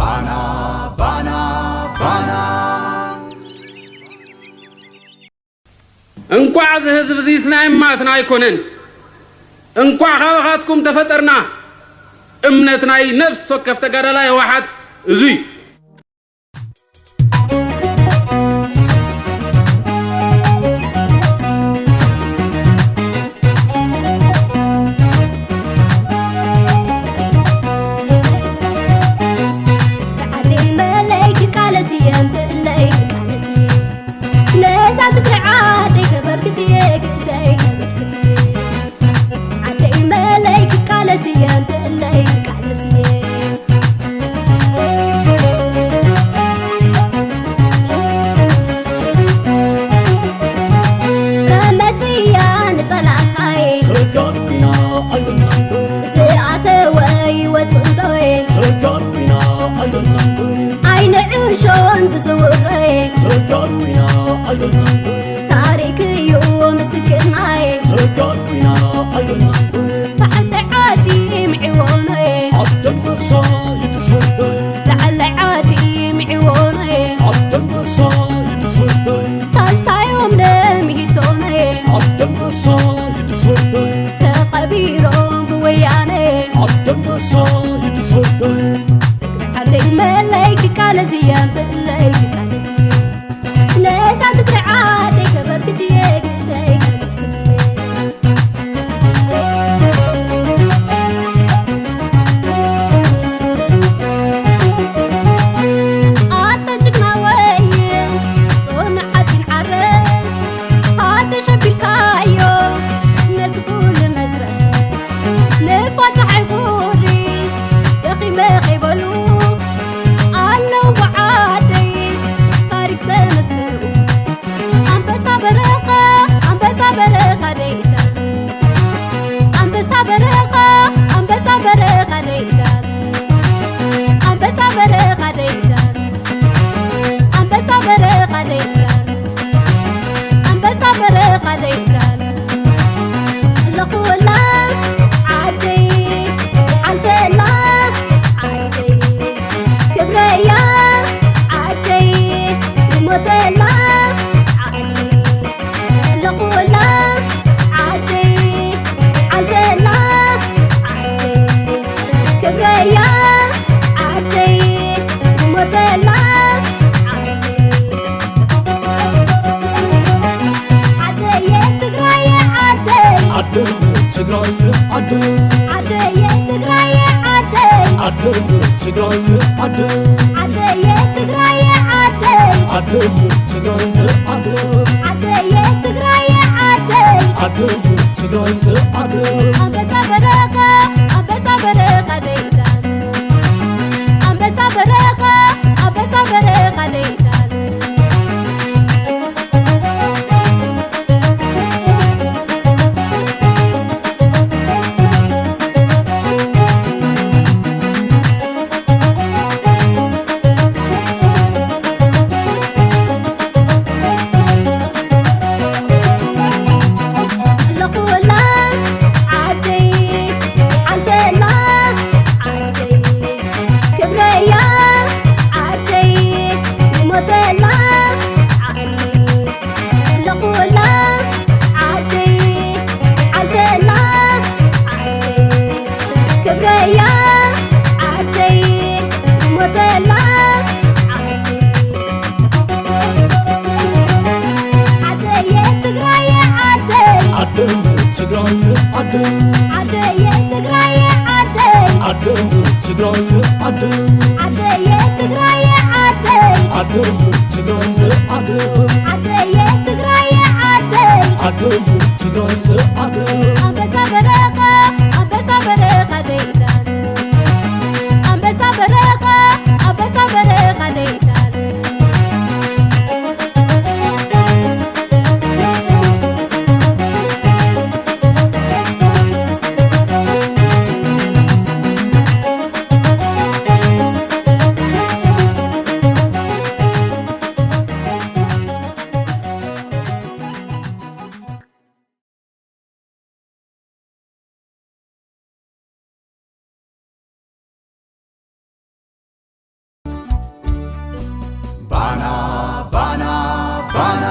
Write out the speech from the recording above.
ባና ባና ባና እንኳዕ ዝህዝብ እዚ ስናይ ማትና ኣይኮነን እንኳዕ ኻባኻትኩም ተፈጠርና እምነት ናይ ነፍስ ወከፍ ተጋዳላይ ህወሓት እዙይ شون بزوري تقاروينا أيضنا تاريخي يوم سكناي تقاروينا أيضنا تحت عادي معيوني عبد المصايد فردي لعل عادي معيوني عبد المصايد فردي سالسا يوم لمهيتوني عبد المصايد فردي تقبيرهم بوياني عبد المصايد فردي عدي ملايك كالا زيان بلايك كالا زيان ناس عدك عادي كبرت تيجي تيجي عطجنا وين صون حد نعرف هذا شبي كايو ندخل مزرعة نفتح عبوري يا أخي ما قبلوا ባና ባና ባና